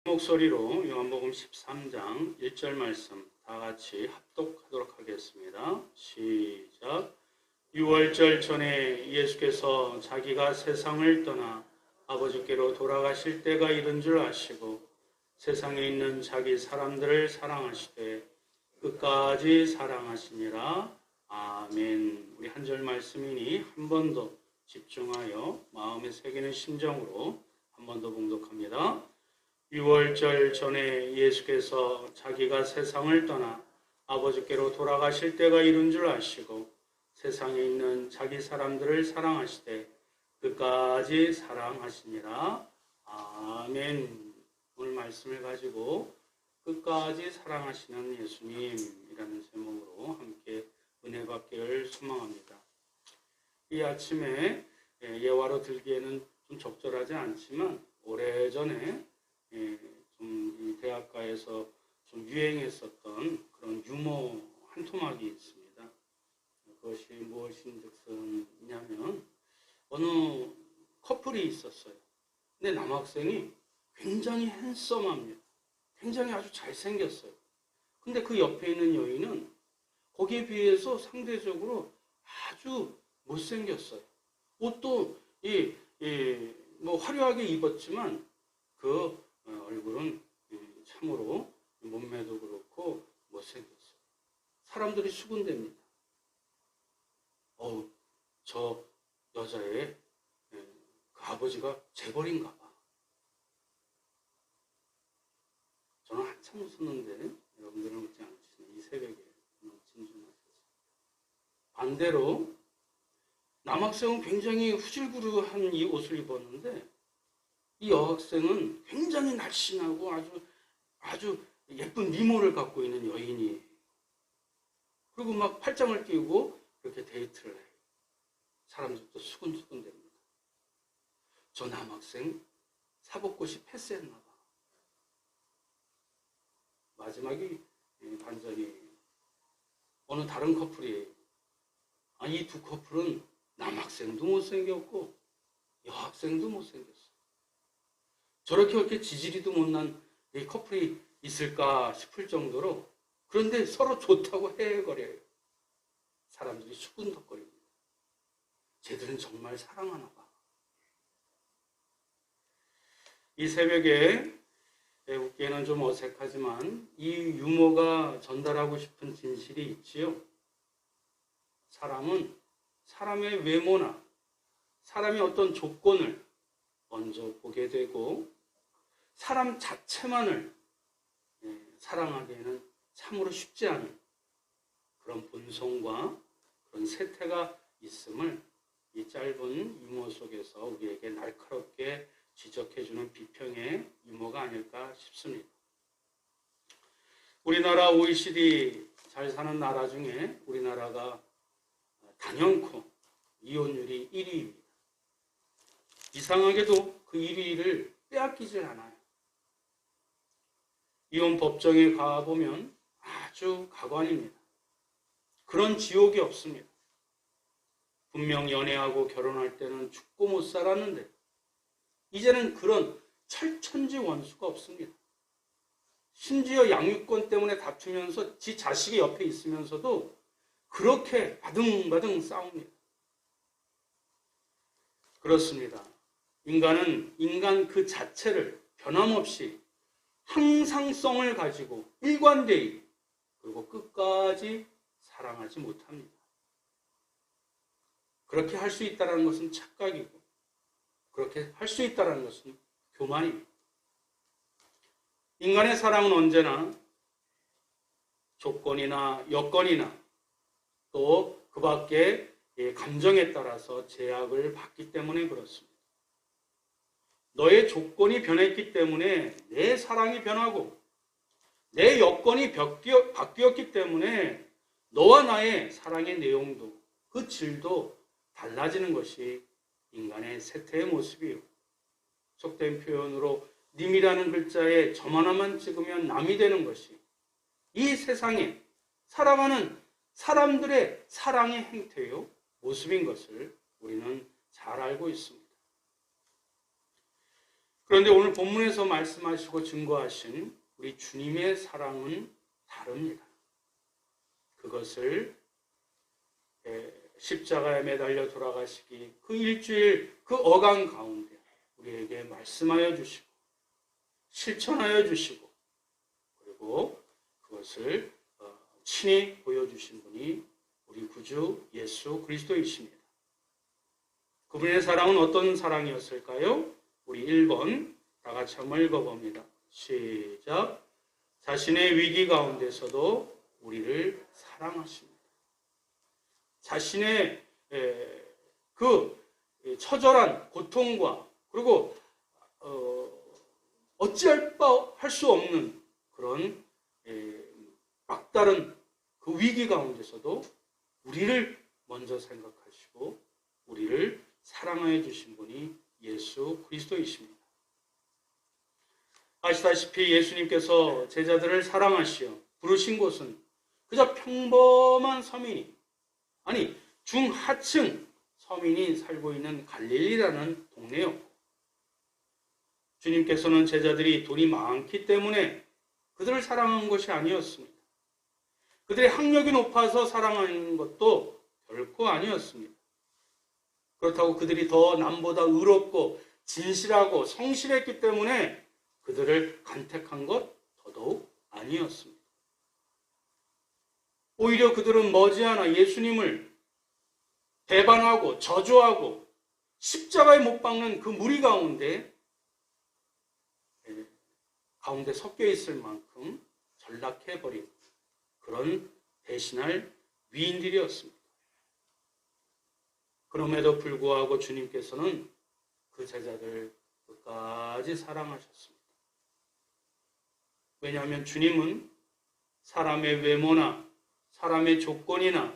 목소리로 요한복음 13장 1절 말씀 다 같이 합독하도록 하겠습니다. 시작. 유월절 전에 예수께서 자기가 세상을 떠나 아버지께로 돌아가실 때가 이른 줄 아시고 세상에 있는 자기 사람들을 사랑하시되 끝까지 사랑하시니라. 아멘. 우리 한 절 말씀이니 한 번 더 집중하여 마음에 새기는 심정으로 한 번 더 봉독합니다. 유월절 전에 예수께서 자기가 세상을 떠나 아버지께로 돌아가실 때가 이른 줄 아시고 세상에 있는 자기 사람들을 사랑하시되 끝까지 사랑하시니라. 아멘. 오늘 말씀을 가지고 끝까지 사랑하시는 예수님이라는 제목으로 함께 은혜 받기를 소망합니다. 이 아침에 예화로 들기에는 좀 적절하지 않지만 오래전에 좀 이 대학가에서 좀 유행했었던 그런 유머 한 토막이 있습니다. 그것이 무엇인즉슨이냐면 어느 커플이 있었어요. 근데 남학생이 굉장히 핸섬합니다. 굉장히 아주 잘생겼어요. 근데 그 옆에 있는 여인은 거기에 비해서 상대적으로 아주 못생겼어요. 옷도 뭐 화려하게 입었지만 그 얼굴은 참으로 몸매도 그렇고 못생겼어요. 사람들이 수군댑니다. 저 여자의 그 아버지가 재벌인가 봐. 저는 한참 웃었는데 여러분들은 웃지 않으시네. 이 새벽에 너무 진중하셨어요. 반대로 남학생은 굉장히 후질구르한 이 옷을 입었는데 이 여학생은 굉장히 날씬하고 아주 예쁜 미모를 갖고 있는 여인이에요. 그리고 막 팔짱을 끼고 이렇게 데이트를 해요. 사람들도 수근수근됩니다. 저 남학생 사법고시 패스했나 봐. 마지막이 반전이에요. 어느 다른 커플이에요. 이 두 커플은 남학생도 못생겼고 여학생도 못생겼어요. 저렇게 지지리도 못난 이 커플이 있을까 싶을 정도로, 그런데 서로 좋다고 헤헤거려요. 사람들이 수군덕거립니다. 쟤들은 정말 사랑하나 봐. 이 새벽에 웃기에는 좀 어색하지만 이 유머가 전달하고 싶은 진실이 있지요. 사람은 사람의 외모나 사람의 어떤 조건을 먼저 보게 되고 사람 자체만을 사랑하기에는 참으로 쉽지 않은 그런 본성과 그런 세태가 있음을 이 짧은 유머 속에서 우리에게 날카롭게 지적해주는 비평의 유머가 아닐까 싶습니다. 우리나라 OECD 잘 사는 나라 중에 우리나라가 단연코 이혼율이 1위입니다. 이상하게도 그 1위를 빼앗기질 않아요. 이혼 법정에 가보면 아주 가관입니다. 그런 지옥이 없습니다. 분명 연애하고 결혼할 때는 죽고 못 살았는데 이제는 그런 철천지 원수가 없습니다. 심지어 양육권 때문에 다투면서 지 자식이 옆에 있으면서도 그렇게 바등바등 싸웁니다. 그렇습니다. 인간은 인간 그 자체를 변함없이 항상성을 가지고 일관되이 그리고 끝까지 사랑하지 못합니다. 그렇게 할 수 있다는 것은 착각이고 그렇게 할 수 있다는 것은 교만입니다. 인간의 사랑은 언제나 조건이나 여건이나 또 그 밖에 감정에 따라서 제약을 받기 때문에 그렇습니다. 너의 조건이 변했기 때문에 내 사랑이 변하고 내 여건이 바뀌었기 때문에 너와 나의 사랑의 내용도 그 질도 달라지는 것이 인간의 세태의 모습이요. 속된 표현으로 님이라는 글자에 점 하나만 찍으면 남이 되는 것이 이 세상에 살아가는 사람들의 사랑의 행태요 모습인 것을 우리는 잘 알고 있습니다. 그런데 오늘 본문에서 말씀하시고 증거하신 우리 주님의 사랑은 다릅니다. 그것을 십자가에 매달려 돌아가시기 그 일주일 그 어강 가운데 우리에게 말씀하여 주시고 실천하여 주시고 그리고 그것을 친히 보여주신 분이 우리 구주 예수 그리스도이십니다. 그분의 사랑은 어떤 사랑이었을까요? 우리 1번 다 같이 한번 읽어봅니다. 시작. 자신의 위기 가운데서도 우리를 사랑하십니다. 자신의 그 처절한 고통과 그리고 어찌할 바 할 수 없는 그런 막다른 그 위기 가운데서도 우리를 먼저 생각하시고 우리를 사랑하여 주신 분이 예수 그리스도이십니다. 아시다시피 예수님께서 제자들을 사랑하시어 부르신 곳은 그저 평범한 서민이 아니 중하층 서민이 살고 있는 갈릴리라는 동네였고 주님께서는 제자들이 돈이 많기 때문에 그들을 사랑한 것이 아니었습니다. 그들의 학력이 높아서 사랑하는 것도 결코 아니었습니다. 그렇다고 그들이 더 남보다 의롭고 진실하고 성실했기 때문에 그들을 간택한 것 더더욱 아니었습니다. 오히려 그들은 머지않아 예수님을 배반하고 저주하고 십자가에 못 박는 그 무리 가운데 섞여 있을 만큼 전락해버린 그런 대신할 위인들이었습니다. 그럼에도 불구하고 주님께서는 그 제자들 끝까지 사랑하셨습니다. 왜냐하면 주님은 사람의 외모나 사람의 조건이나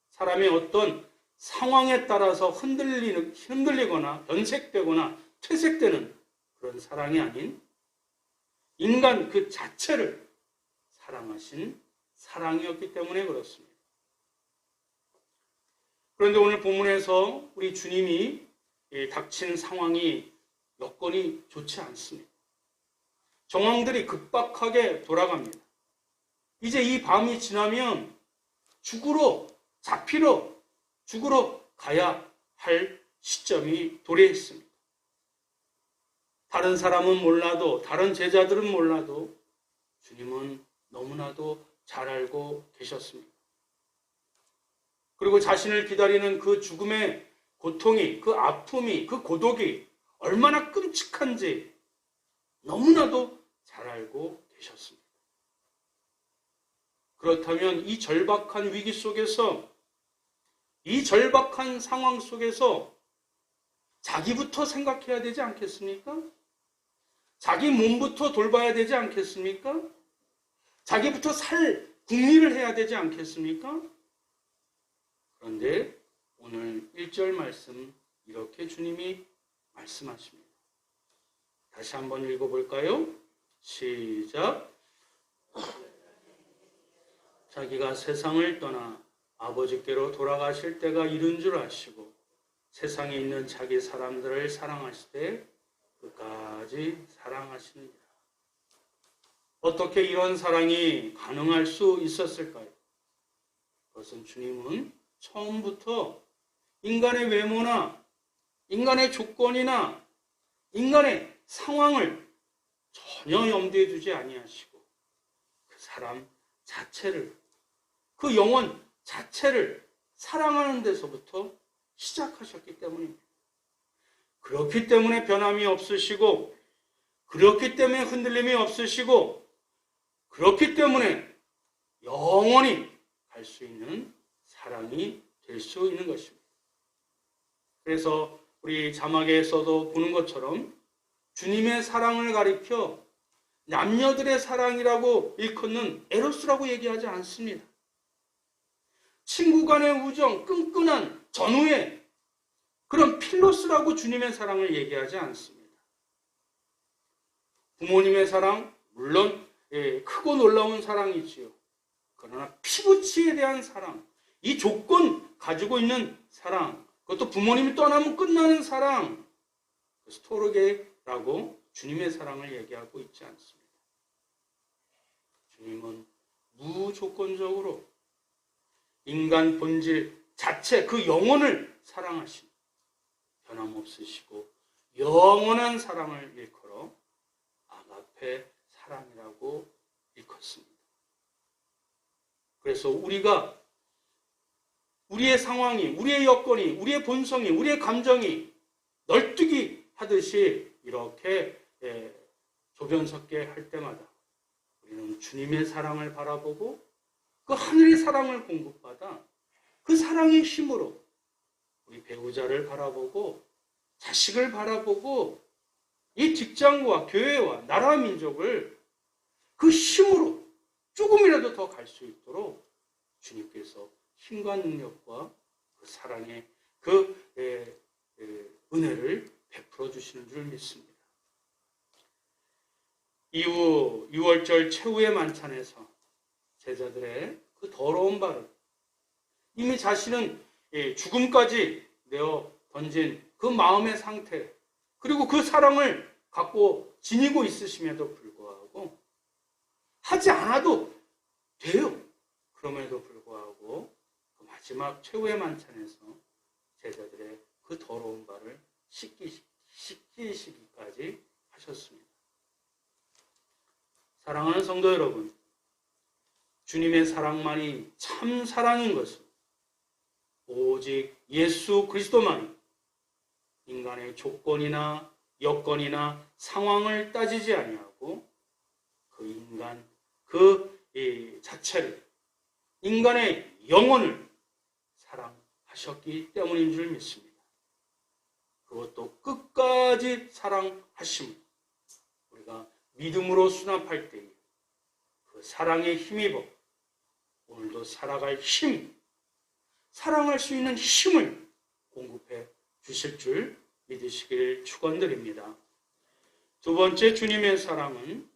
사람의 어떤 상황에 따라서 흔들리거나 변색되거나 퇴색되는 그런 사랑이 아닌 인간 그 자체를 사랑하신 사랑이었기 때문에 그렇습니다. 그런데 오늘 본문에서 우리 주님이 닥친 상황이 여건이 좋지 않습니다. 정황들이 급박하게 돌아갑니다. 이제 이 밤이 지나면 죽으러 가야 할 시점이 도래했습니다. 다른 사람은 몰라도 다른 제자들은 몰라도 주님은 너무나도 잘 알고 계셨습니다. 그리고 자신을 기다리는 그 죽음의 고통이, 그 아픔이, 그 고독이 얼마나 끔찍한지 너무나도 잘 알고 계셨습니다. 그렇다면 이 절박한 위기 속에서, 이 절박한 상황 속에서 자기부터 생각해야 되지 않겠습니까? 자기 몸부터 돌봐야 되지 않겠습니까? 자기부터 살 궁리를 해야 되지 않겠습니까? 그런데 오늘 1절 말씀 이렇게 주님이 말씀하십니다. 다시 한번 읽어볼까요? 시작. 자기가 세상을 떠나 아버지께로 돌아가실 때가 이른 줄 아시고 세상에 있는 자기 사람들을 사랑하시되 끝까지 사랑하시느니라. 어떻게 이런 사랑이 가능할 수 있었을까요? 그것은 주님은 처음부터 인간의 외모나 인간의 조건이나 인간의 상황을 전혀 염두에 두지 아니하시고 그 사람 자체를, 그 영혼 자체를 사랑하는 데서부터 시작하셨기 때문입니다. 그렇기 때문에 변함이 없으시고, 그렇기 때문에 흔들림이 없으시고, 그렇기 때문에 영원히 갈 수 있는 사랑이 될 수 있는 것입니다. 그래서 우리 자막에서도 보는 것처럼 주님의 사랑을 가리켜 남녀들의 사랑이라고 일컫는 에로스라고 얘기하지 않습니다. 친구 간의 우정, 끈끈한 전후의 그런 필로스라고 주님의 사랑을 얘기하지 않습니다. 부모님의 사랑, 물론 크고 놀라운 사랑이지요. 그러나 피부치에 대한 사랑, 이 조건 가지고 있는 사랑, 그것도 부모님이 떠나면 끝나는 사랑, 스토르게라고 주님의 사랑을 얘기하고 있지 않습니다. 주님은 무조건적으로 인간 본질 자체, 그 영혼을 사랑하신, 변함없으시고 영원한 사랑을 일컬어 아가페 사랑이라고 일컫습니다. 그래서 우리가 우리의 상황이, 우리의 여건이, 우리의 본성이, 우리의 감정이 널뛰기 하듯이 이렇게 조변석게 할 때마다 우리는 주님의 사랑을 바라보고 그 하늘의 사랑을 공급받아 그 사랑의 힘으로 우리 배우자를 바라보고 자식을 바라보고 이 직장과 교회와 나라 민족을 그 힘으로 조금이라도 더 갈 수 있도록 주님께서 힘과 능력과 그 사랑의 그 은혜를 베풀어 주시는 줄 믿습니다. 이후 6월절 최후의 만찬에서 제자들의 그 더러운 발을 이미 자신은 죽음까지 내어 던진 그 마음의 상태, 그리고 그 사랑을 갖고 지니고 있으심에도 불구하고 하지 않아도 돼요. 그럼에도 불구하고 그 마지막 최후의 만찬에서 제자들의 그 더러운 발을 씻기시기까지 하셨습니다. 사랑하는 성도 여러분, 주님의 사랑만이 참 사랑인 것은 오직 예수 그리스도만이 인간의 조건이나 여건이나 상황을 따지지 아니하고 그 인간 그 자체를, 인간의 영혼을 사랑하셨기 때문인 줄 믿습니다. 그것도 끝까지 사랑하심을 우리가 믿음으로 수납할 때에 그 사랑에 힘입어 오늘도 살아갈 힘, 사랑할 수 있는 힘을 공급해 주실 줄 믿으시길 축원드립니다. 두 번째 주님의 사랑은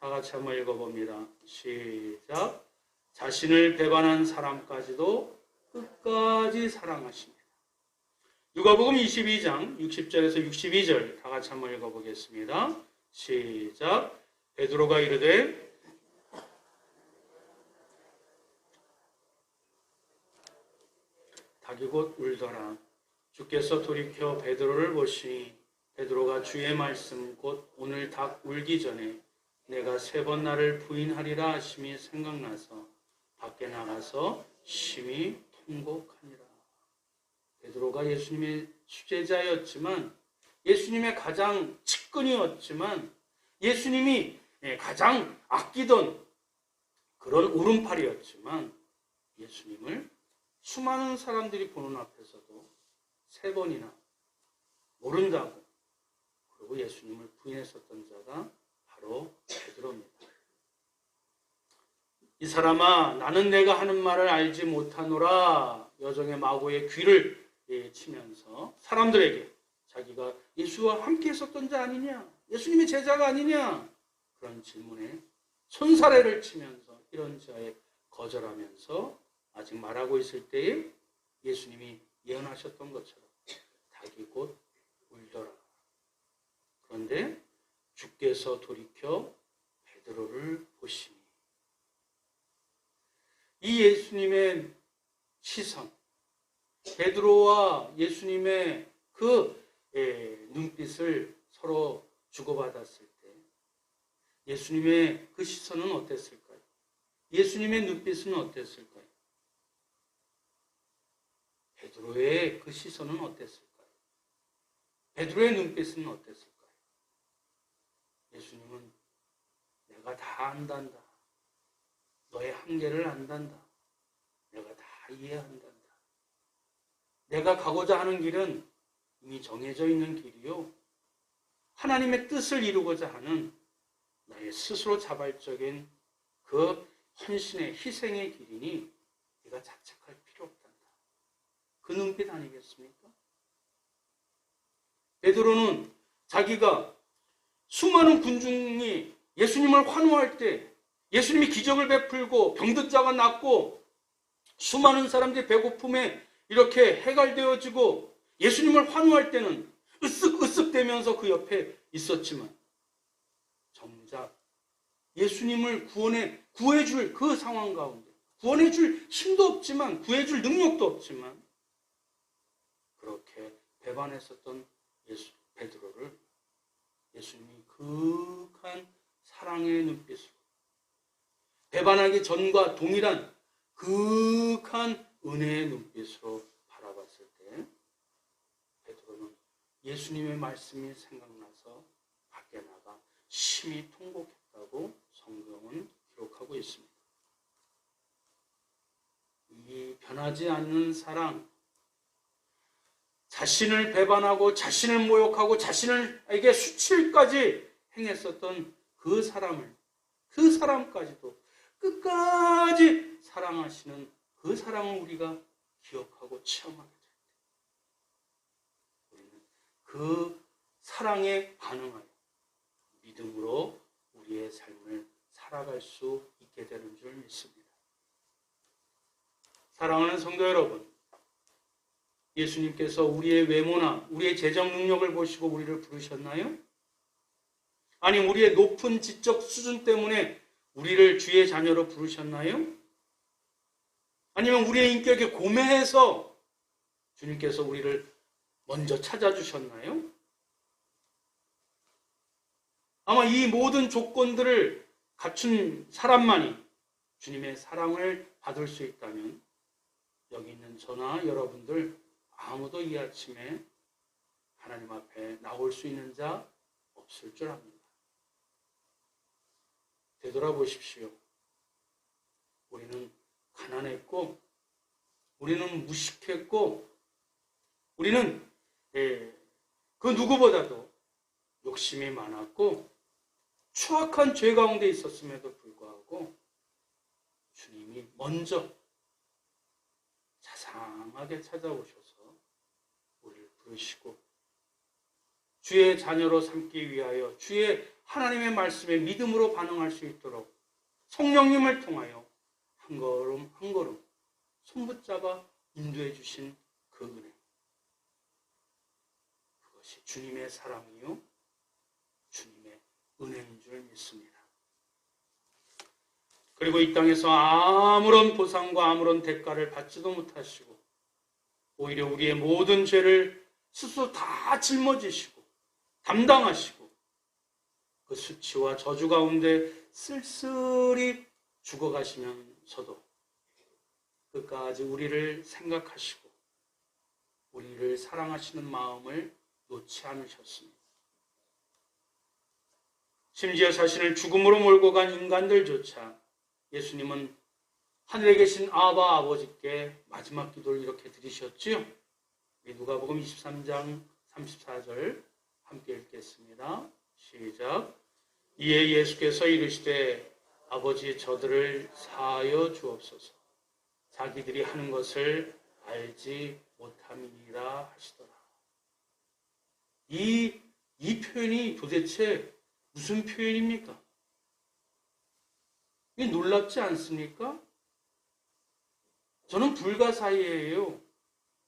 다 같이 한번 읽어봅니다. 시작. 자신을 배반한 사람까지도 끝까지 사랑하십니다. 누가복음 22장 60절에서 62절 다 같이 한번 읽어보겠습니다. 시작. 베드로가 이르되 닭이 곧 울더라. 주께서 돌이켜 베드로를 보시니 베드로가 주의 말씀 곧 오늘 닭 울기 전에 내가 3번 나를 부인하리라 하심이 생각나서 밖에 나가서 심히 통곡하니라. 베드로가 예수님의 수제자였지만, 예수님의 가장 측근이었지만, 예수님이 가장 아끼던 그런 오른팔이었지만, 예수님을 수많은 사람들이 보는 앞에서도 3번이나 모른다고 그리고 예수님을 부인했었던 자가 바로 베드로입니다. 이 사람아, 나는 내가 하는 말을 알지 못하노라. 여종의 마고의 귀를 치면서 사람들에게 자기가 예수와 함께 있었던 자 아니냐, 예수님의 제자가 아니냐, 그런 질문에 손사래를 치면서 이런 자에 거절하면서 아직 말하고 있을 때에 예수님이 예언하셨던 것처럼 닭이 곧 울더라. 그런데 주께서 돌이켜 베드로를 보시니, 이 예수님의 시선, 베드로와 예수님의 그 눈빛을 서로 주고받았을 때 예수님의 그 시선은 어땠을까요? 예수님의 눈빛은 어땠을까요? 베드로의 그 시선은 어땠을까요? 베드로의 눈빛은 어땠을까요? 예수님은 내가 다 안단다. 너의 한계를 안단다. 내가 다 이해한단다. 내가 가고자 하는 길은 이미 정해져 있는 길이요, 하나님의 뜻을 이루고자 하는 나의 스스로 자발적인 그 헌신의 희생의 길이니 네가 자책할 필요 없단다. 그 눈빛 아니겠습니까? 베드로는 자기가 수많은 군중이 예수님을 환호할 때, 예수님이 기적을 베풀고 병든 자가 낫고 수많은 사람들이 배고픔에 이렇게 해갈되어지고 예수님을 환호할 때는 으쓱으쓱대면서 그 옆에 있었지만, 정작 예수님을 구해줄 그 상황 가운데, 구원해줄 힘도 없지만, 구해줄 능력도 없지만, 그렇게 배반했었던 베드로를 예수님이 극한 사랑의 눈빛으로, 배반하기 전과 동일한 극한 은혜의 눈빛으로 바라봤을 때 베드로는 예수님의 말씀이 생각나서 밖에 나가 심히 통곡했다고 성경은 기록하고 있습니다. 이 변하지 않는 사랑, 자신을 배반하고 자신을 모욕하고 자신에게 수치까지 행했었던 그 사람까지도 끝까지 사랑하시는 그 사랑을 우리가 기억하고 체험하게 될 때, 우리는 그 사랑에 반응하여 믿음으로 우리의 삶을 살아갈 수 있게 되는 줄 믿습니다. 사랑하는 성도 여러분, 예수님께서 우리의 외모나 우리의 재정 능력을 보시고 우리를 부르셨나요? 아니, 우리의 높은 지적 수준 때문에 우리를 주의 자녀로 부르셨나요? 아니면 우리의 인격이 고매해서 주님께서 우리를 먼저 찾아주셨나요? 아마 이 모든 조건들을 갖춘 사람만이 주님의 사랑을 받을 수 있다면 여기 있는 저나 여러분들 아무도 이 아침에 하나님 앞에 나올 수 있는 자 없을 줄 압니다. 되돌아보십시오. 우리는 가난했고, 우리는 무식했고, 우리는 그 누구보다도 욕심이 많았고 추악한 죄 가운데 있었음에도 불구하고 주님이 먼저 자상하게 찾아오셔서 우리를 부르시고 주의 자녀로 삼기 위하여 주의 하나님의 말씀에 믿음으로 반응할 수 있도록 성령님을 통하여 한 걸음 한 걸음 손붙잡아 인도해 주신 그 은혜, 그것이 주님의 사랑이요 주님의 은혜인 줄 믿습니다. 그리고 이 땅에서 아무런 보상과 아무런 대가를 받지도 못하시고 오히려 우리의 모든 죄를 스스로 다 짊어지시고 담당하시고 그 수치와 저주 가운데 쓸쓸히 죽어가시면서도 끝까지 우리를 생각하시고 우리를 사랑하시는 마음을 놓지 않으셨습니다. 심지어 자신을 죽음으로 몰고 간 인간들조차 예수님은 하늘에 계신 아버지께 마지막 기도를 이렇게 드리셨지요. 누가복음 23장 34절 함께 읽겠습니다. 시작. 이에 예수께서 이르시되 아버지 저들을 사하여 주옵소서. 자기들이 하는 것을 알지 못함이니라 하시더라. 이 표현이 도대체 무슨 표현입니까? 이게 놀랍지 않습니까? 저는 불가사의예요.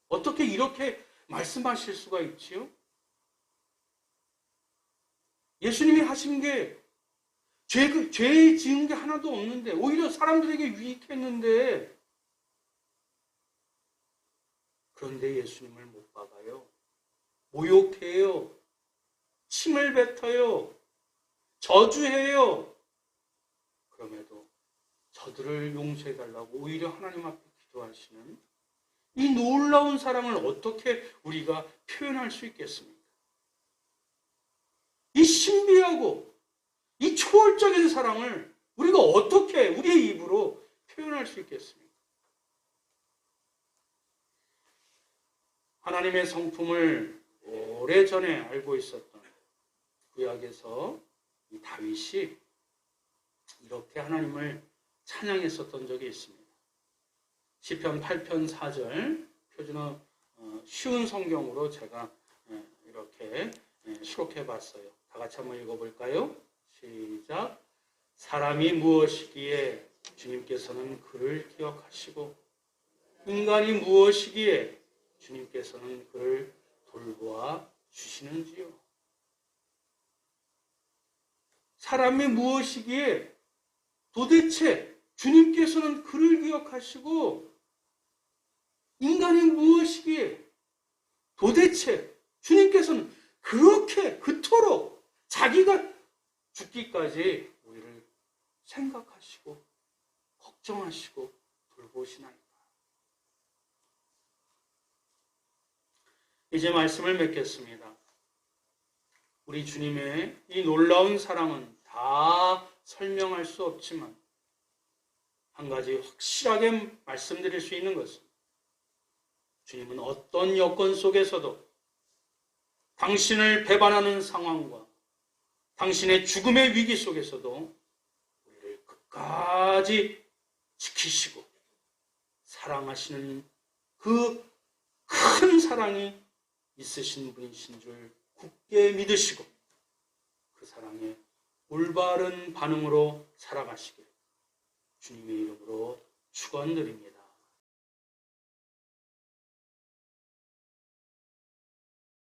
어떻게 이렇게 말씀하실 수가 있지요? 예수님이 하신 게 죄 지은 게 하나도 없는데 오히려 사람들에게 유익했는데 그런데 예수님을 못 박아요. 모욕해요. 침을 뱉어요. 저주해요. 그럼에도 저들을 용서해달라고 오히려 하나님 앞에 기도하시는 이 놀라운 사랑을 어떻게 우리가 표현할 수 있겠습니까? 이 신비하고 이 초월적인 사랑을 우리가 어떻게 우리의 입으로 표현할 수 있겠습니까? 하나님의 성품을 오래전에 알고 있었던 구약에서 이 다윗이 이렇게 하나님을 찬양했었던 적이 있습니다. 시편 8편 4절 표준어 쉬운 성경으로 제가 이렇게 수록해 봤어요. 다 같이 한번 읽어볼까요? 시작. 사람이 무엇이기에 주님께서는 그를 기억하시고 인간이 무엇이기에 주님께서는 그를 돌보아 주시는지요. 사람이 무엇이기에 도대체 주님께서는 그를 기억하시고 인간이 무엇이기에 도대체 주님께서는 그렇게 그토록 자기가 죽기까지 우리를 생각하시고 걱정하시고 돌보시나이까. 이제 말씀을 맺겠습니다. 우리 주님의 이 놀라운 사랑은 다 설명할 수 없지만 한 가지 확실하게 말씀드릴 수 있는 것은 주님은 어떤 여건 속에서도 당신을 배반하는 상황과 당신의 죽음의 위기 속에서도 우리를 끝까지 지키시고 사랑하시는 그 큰 사랑이 있으신 분이신 줄 굳게 믿으시고 그 사랑에 올바른 반응으로 살아가시길 주님의 이름으로 축원드립니다.